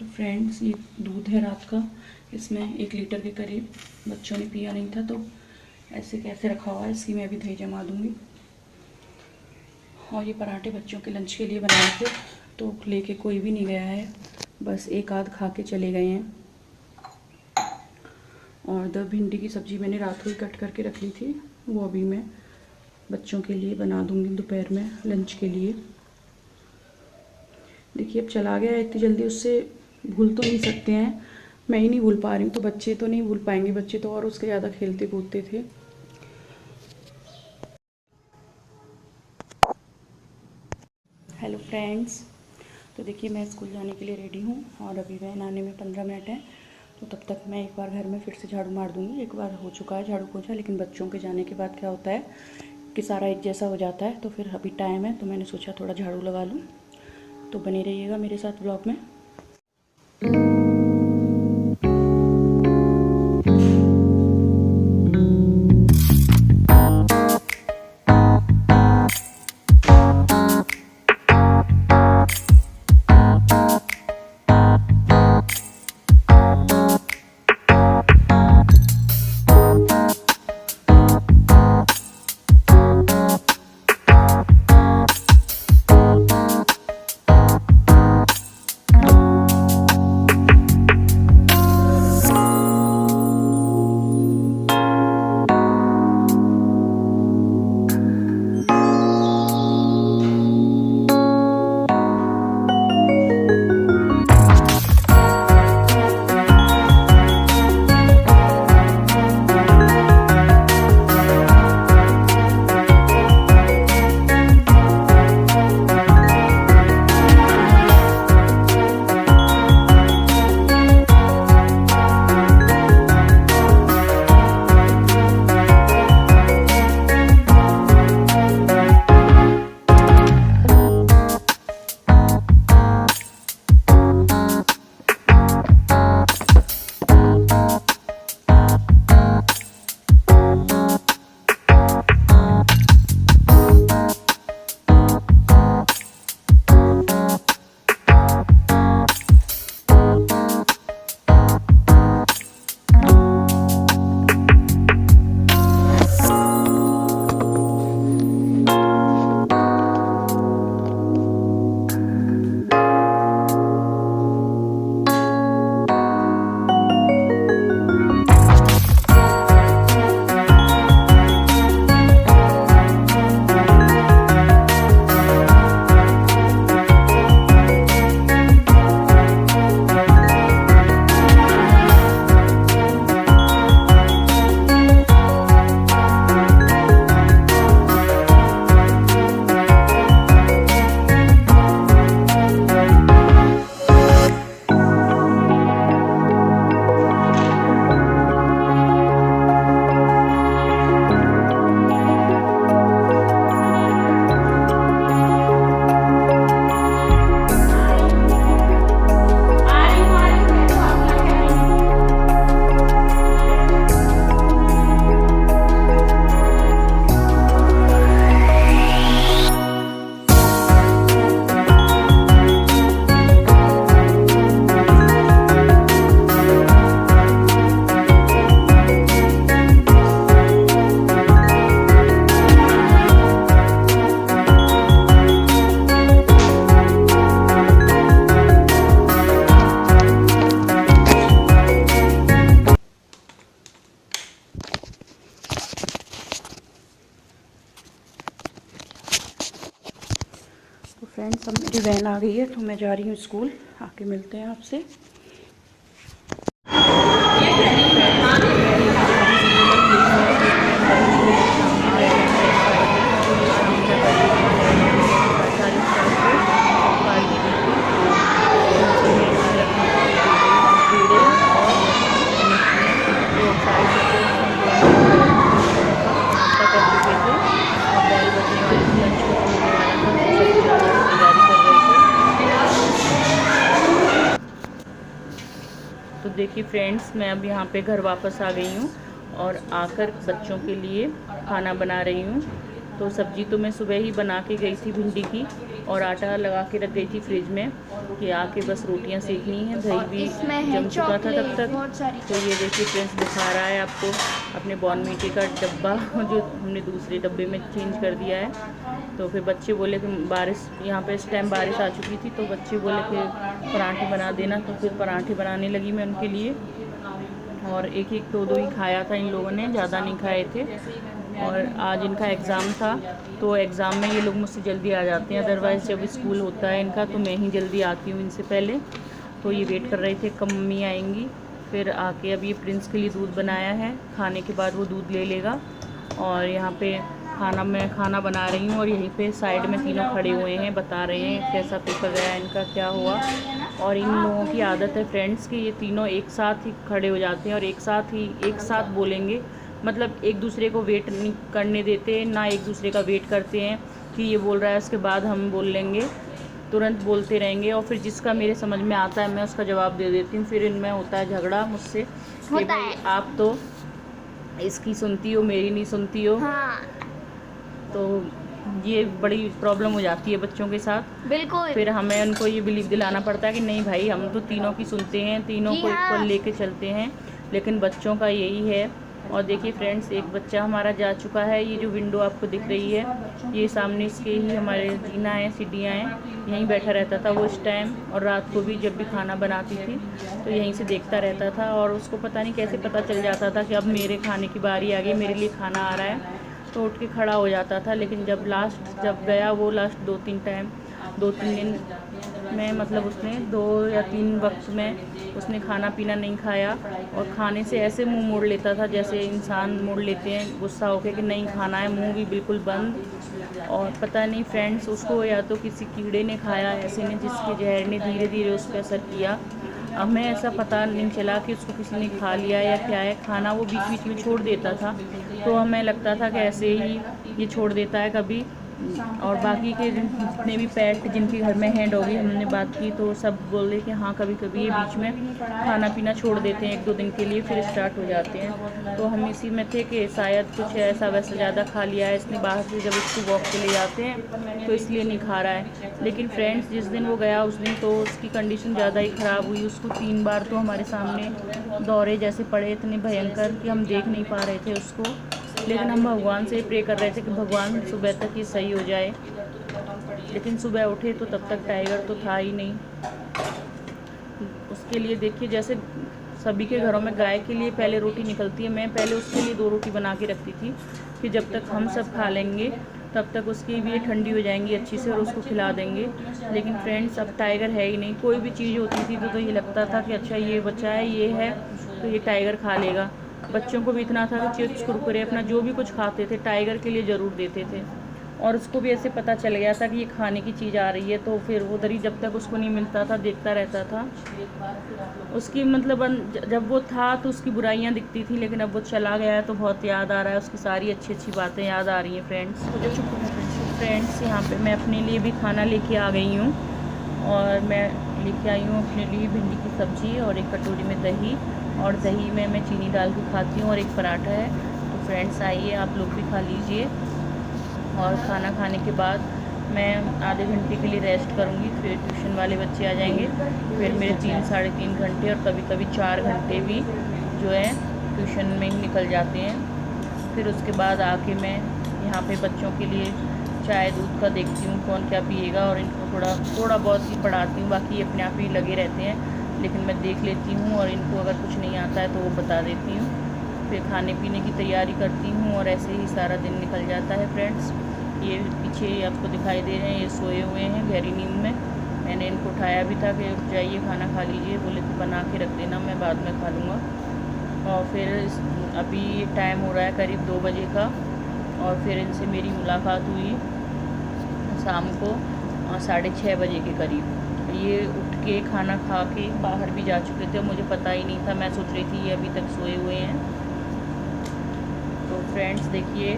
तो फ्रेंड्स, ये दूध है रात का। इसमें 1 लीटर के करीब बच्चों ने पिया नहीं था, तो ऐसे कैसे रखा हुआ है, इसकी मैं अभी दही जमा दूँगी। और ये पराठे बच्चों के लंच के लिए बनाए थे, तो लेके कोई भी नहीं गया है, बस एक आध खा के चले गए हैं। और भिंडी की सब्ज़ी मैंने रात को ही कट करके रख ली थी, वो अभी मैं बच्चों के लिए बना दूँगी दोपहर में लंच के लिए। देखिए अब चला गया है इतनी जल्दी, उससे भूल तो नहीं सकते हैं, मैं ही नहीं भूल पा रही हूँ, तो बच्चे तो नहीं भूल पाएंगे, बच्चे तो और उसके ज़्यादा खेलते कूदते थे। हेलो फ्रेंड्स, तो देखिए मैं स्कूल जाने के लिए रेडी हूँ और अभी वैन आने में 15 मिनट है, तो तब तक मैं एक बार घर में फिर से झाड़ू मार दूँगी। एक बार हो चुका है झाड़ू पोछा, लेकिन बच्चों के जाने के बाद क्या होता है कि सारा एक जैसा हो जाता है, तो फिर अभी टाइम है तो मैंने सोचा थोड़ा झाड़ू लगा लूँ। तो बने रहिएगा मेरे साथ ब्लॉग में। तो फ्रेंड्स, अब मेरी वैन आ गई है, तो मैं जा रही हूँ स्कूल। आके मिलते हैं आपसे। तो देखिए फ्रेंड्स, मैं अब यहाँ पे घर वापस आ गई हूँ और आकर बच्चों के लिए खाना बना रही हूँ। तो सब्ज़ी तो मैं सुबह ही बना के गई थी भिंडी की, और आटा लगा के रख गई थी फ्रिज में कि आके बस रोटियां सेकनी हैं। दही भी जम चुका था तब तक। तो ये देखिए फ्रेंड्स, दिखा रहा है आपको अपने बॉर्नवीटा का डब्बा जो हमने दूसरे डब्बे में चेंज कर दिया है। तो फिर बच्चे बोले कि बारिश, यहाँ पे इस टाइम बारिश आ चुकी थी, तो बच्चे बोले कि पराठे बना देना। तो फिर पराठे बनाने लगी मैं उनके लिए, और एक एक दो ही खाया था इन लोगों ने, ज़्यादा नहीं खाए थे। और आज इनका एग्ज़ाम था, तो एग्ज़ाम में ये लोग मुझसे जल्दी आ जाते हैं, अदरवाइज़ जब स्कूल होता है इनका तो मैं ही जल्दी आती हूँ इनसे पहले। तो ये वेट कर रहे थे कब मम्मी आएंगी। फिर आके अब ये प्रिंस के लिए दूध बनाया है, खाने के बाद वो दूध ले लेगा। और यहाँ पे मैं खाना बना रही हूँ, और यहीं पे साइड में तीनों खड़े हुए हैं, बता रहे हैं कैसा पेपर गया इनका, क्या हुआ। और इन लोगों की आदत है फ्रेंड्स कि ये तीनों एक साथ ही खड़े हो जाते हैं और एक साथ बोलेंगे। मतलब एक दूसरे को वेट नहीं करने देते, ना एक दूसरे का वेट करते हैं कि ये बोल रहा है उसके बाद हम बोल लेंगे, तुरंत बोलते रहेंगे। और फिर जिसका मेरे समझ में आता है मैं उसका जवाब दे देती हूँ। फिर इनमें होता है झगड़ा मुझसे कि भाई आप तो इसकी सुनती हो, मेरी नहीं सुनती हो। हाँ। तो ये बड़ी प्रॉब्लम हो जाती है बच्चों के साथ। बिल्कुल। फिर हमें उनको ये बिलीव दिलाना पड़ता है कि नहीं भाई, हम तो तीनों की सुनते हैं, तीनों को इक्वल लेके चलते हैं। लेकिन बच्चों का यही है। और देखिए फ्रेंड्स, एक बच्चा हमारा जा चुका है। ये जो विंडो आपको दिख रही है, ये सामने इसके ही हमारे जीना है, सीढ़ियाँ हैं, यहीं बैठा रहता था वो इस टाइम। और रात को भी जब भी खाना बनाती थी तो यहीं से देखता रहता था। और उसको पता नहीं कैसे पता चल जाता था कि अब मेरे खाने की बारी आ गई, मेरे लिए खाना आ रहा है, तो उठ के खड़ा हो जाता था। लेकिन जब गया वो लास्ट 2-3 दिन में, मतलब उसने 2 या 3 वक्त में उसने खाना पीना नहीं खाया। और खाने से ऐसे मुंह मोड़ लेता था जैसे इंसान मोड़ लेते हैं गुस्सा होकर कि नहीं खाना है, मुंह भी बिल्कुल बंद। और पता नहीं फ्रेंड्स, उसको या तो किसी कीड़े ने खाया ऐसे ने, जिसके जहर ने धीरे धीरे उस पर असर किया। हमें ऐसा पता नहीं चला कि उसको किसी ने खा लिया या क्या है। खाना वो बीच बीच में छोड़ देता था, तो हमें लगता था कि ऐसे ही ये छोड़ देता है कभी। और बाकी के जितने भी पेट जिनके घर में हैं डॉगी, हमने बात की तो सब बोल रहे कि हाँ कभी कभी ये बीच में खाना पीना छोड़ देते हैं 1-2 दिन के लिए, फिर स्टार्ट हो जाते हैं। तो हम इसी में थे कि शायद कुछ ऐसा वैसा ज़्यादा खा लिया है इसने बाहर से, जब इसको वॉक के लिए जाते हैं तो इसलिए नहीं खा रहा है। लेकिन फ्रेंड्स, जिस दिन वो गया उस दिन तो उसकी कंडीशन ज़्यादा ही ख़राब हुई। उसको 3 बार तो हमारे सामने दौरे जैसे पड़े, इतने भयंकर कि हम देख नहीं पा रहे थे उसको। लेकिन हम भगवान से प्रे कर रहे थे कि भगवान सुबह तक ये सही हो जाए। लेकिन सुबह उठे तो तब तक टाइगर तो था ही नहीं। उसके लिए देखिए, जैसे सभी के घरों में गाय के लिए पहले रोटी निकलती है, मैं पहले उसके लिए 2 रोटी बना के रखती थी कि जब तक हम सब खा लेंगे तब तक उसकी भी ठंडी हो जाएंगी अच्छी से और उसको खिला देंगे। लेकिन फ्रेंड्स, अब टाइगर है ही नहीं। कोई भी चीज़ होती थी तो ये लगता था कि अच्छा ये बच्चा है, ये है तो ये टाइगर खा लेगा। बच्चों को भी इतना था कि चिप्स कुरकुरे अपना जो भी कुछ खाते थे टाइगर के लिए ज़रूर देते थे। और उसको भी ऐसे पता चल गया था कि ये खाने की चीज़ आ रही है, तो फिर उधर ही जब तक उसको नहीं मिलता था देखता रहता था। उसकी मतलब जब वो था तो उसकी बुराइयां दिखती थी, लेकिन अब वो चला गया है तो बहुत याद आ रहा है, उसकी सारी अच्छी अच्छी बातें याद आ रही हैं फ्रेंड्स। फ्रेंड्स, यहाँ पे मैं अपने लिए भी खाना लेके आ गई हूँ, और मैं लेके आई हूँ अपने लिए भिंडी की सब्ज़ी और एक कटोरी में दही। और दही में मैं चीनी डाल के खाती हूँ, और एक पराठा है। तो फ्रेंड्स आइए, आप लोग भी खा लीजिए। और खाना खाने के बाद मैं आधे घंटे के लिए रेस्ट करूँगी, फिर ट्यूशन वाले बच्चे आ जाएंगे। फिर मेरे 3-3.5 घंटे और कभी कभी 4 घंटे भी जो है ट्यूशन में ही निकल जाते हैं। फिर उसके बाद आके मैं यहाँ पे बच्चों के लिए चाय दूध का देखती हूँ कौन क्या पिएगा, और इनको थोड़ा बहुत ही पढ़ाती हूँ, बाकी अपने आप ही लगे रहते हैं। लेकिन मैं देख लेती हूँ, और इनको अगर कुछ नहीं आता है तो वो बता देती हूँ। फिर खाने पीने की तैयारी करती हूँ, और ऐसे ही सारा दिन निकल जाता है फ्रेंड्स। ये पीछे आपको दिखाई दे रहे हैं, ये सोए हुए हैं गहरी नींद में। मैंने इनको उठाया भी था कि उठ जाइए, खाना खा लीजिए। बोले तो बना के रख देना, मैं बाद में खा लूँगा। और फिर अभी टाइम हो रहा है करीब 2 बजे का, और फिर इनसे मेरी मुलाकात हुई शाम को 6:30 बजे के करीब। ये उठ के खाना खा के बाहर भी जा चुके थे, मुझे पता ही नहीं था। मैं सोच रही थी ये अभी तक सोए हुए हैं। तो फ्रेंड्स देखिए,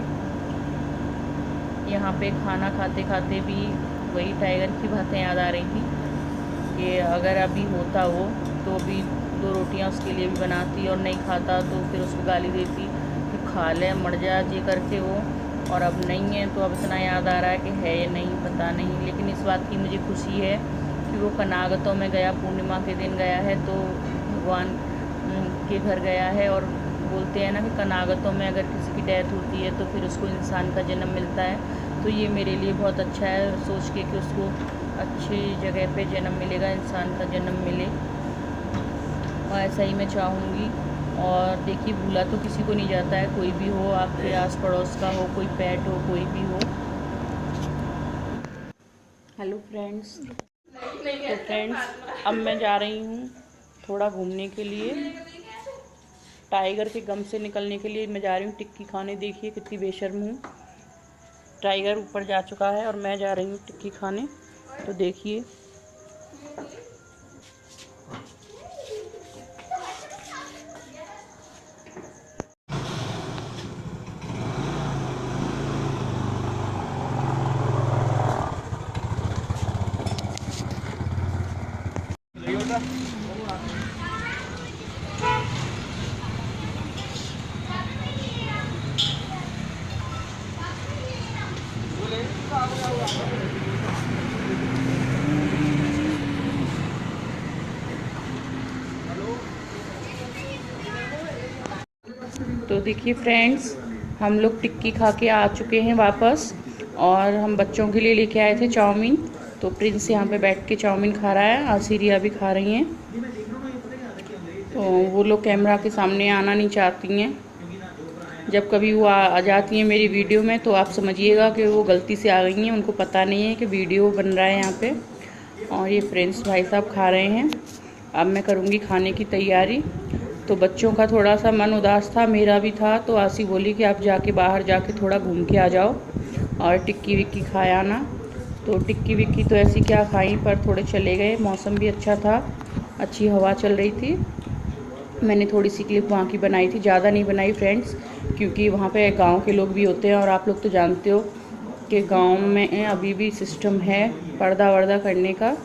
यहाँ पे खाना खाते खाते भी वही टाइगर की बातें याद आ रही थी कि अगर अभी होता वो तो भी 2 रोटियाँ उसके लिए भी बनाती, और नहीं खाता तो फिर उसको गाली देती कि खा ले, मर जा, ये करके वो और अब नहीं है, तो अब इतना याद आ रहा है कि है या नहीं पता नहीं। लेकिन इस बात की मुझे खुशी है कि वो कनागतों में गया, पूर्णिमा के दिन गया है, तो भगवान के घर गया है। और बोलते हैं ना कि कनागतों में अगर किसी की डेथ होती है तो फिर उसको इंसान का जन्म मिलता है। तो ये मेरे लिए बहुत अच्छा है सोच के कि उसको अच्छी जगह पे जन्म मिलेगा, इंसान का जन्म मिले, और ऐसा ही मैं चाहूँगी। और देखिए, भूला तो किसी को नहीं जाता है, कोई भी हो, आपके आस पड़ोस का हो, कोई पेट हो, कोई भी हो। हेलो फ्रेंड्स, तो फ्रेंड्स अब मैं जा रही हूँ थोड़ा घूमने के लिए। टाइगर के गम से निकलने के लिए मैं जा रही हूँ टिक्की खाने। देखिए कितनी बेशर्म हूँ। टाइगर ऊपर जा चुका है और मैं जा रही हूँ टिक्की खाने। तो देखिए, तो देखिए फ्रेंड्स, हम लोग टिक्की खा के आ चुके हैं वापस। और हम बच्चों के लिए लेके आए थे चाउमीन। तो प्रिंस यहाँ पे बैठ के चाउमीन खा रहा है और सीरिया भी खा रही हैं। तो वो लोग कैमरा के सामने आना नहीं चाहती हैं। जब कभी वो आ जाती हैं मेरी वीडियो में तो आप समझिएगा कि वो गलती से आ गई हैं, उनको पता नहीं है कि वीडियो बन रहा है यहाँ पे। और ये फ्रेंड्स भाई साहब खा रहे हैं। अब मैं करूँगी खाने की तैयारी। तो बच्चों का थोड़ा सा मन उदास था, मेरा भी था। तो आसी बोली कि आप जाके बाहर जाके थोड़ा घूम के आ जाओ और टिक्की विक्की खाया ना। तो टिक्की विक्की तो ऐसी क्या खाई, पर थोड़े चले गए। मौसम भी अच्छा था, अच्छी हवा चल रही थी। मैंने थोड़ी सी क्लिप वहाँ की बनाई थी, ज़्यादा नहीं बनाई फ्रेंड्स, क्योंकि वहाँ पे गांव के लोग भी होते हैं और आप लोग तो जानते हो कि गांव में अभी भी सिस्टम है पर्दा वर्दा करने का।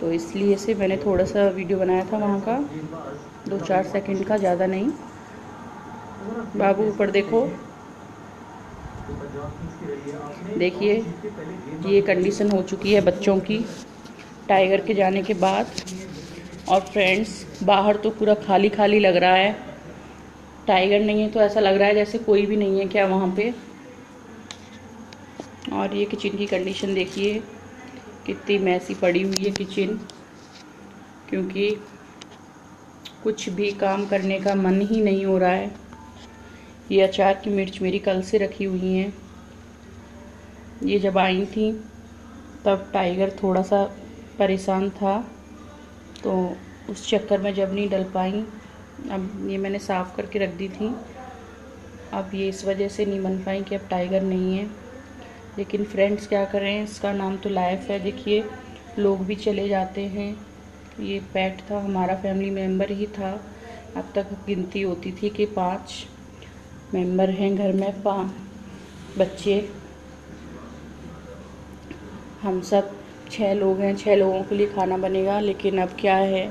तो इसलिए से मैंने थोड़ा सा वीडियो बनाया था वहाँ का, 2-4 सेकंड का, ज़्यादा नहीं। बाबू ऊपर देखो, देखिए ये कंडीशन हो चुकी है बच्चों की टाइगर के जाने के बाद। और फ्रेंड्स बाहर तो पूरा खाली खाली लग रहा है, टाइगर नहीं है तो ऐसा लग रहा है जैसे कोई भी नहीं है क्या वहाँ पे। और ये किचन की कंडीशन देखिए कितनी मैसी पड़ी हुई है किचन, क्योंकि कुछ भी काम करने का मन ही नहीं हो रहा है। ये अचार की मिर्च मेरी कल से रखी हुई हैं। ये जब आई थी तब टाइगर थोड़ा सा परेशान था, तो उस चक्कर में जब नहीं डल पाई। अब ये मैंने साफ़ करके रख दी थी। अब ये इस वजह से नहीं बन पाई कि अब टाइगर नहीं है। लेकिन फ्रेंड्स क्या करें, इसका नाम तो लाइफ है। देखिए लोग भी चले जाते हैं। ये पेट था, हमारा फैमिली मेम्बर ही था। अब तक गिनती होती थी कि 5 मेंबर हैं घर में, 5 बच्चे, हम सब 6 लोग हैं। 6 लोगों के लिए खाना बनेगा। लेकिन अब क्या है,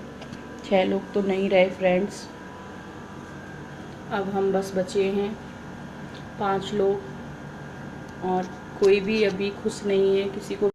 6 लोग तो नहीं रहे फ्रेंड्स, अब हम बस बचे हैं 5 लोग। और कोई भी अभी खुश नहीं है, किसी को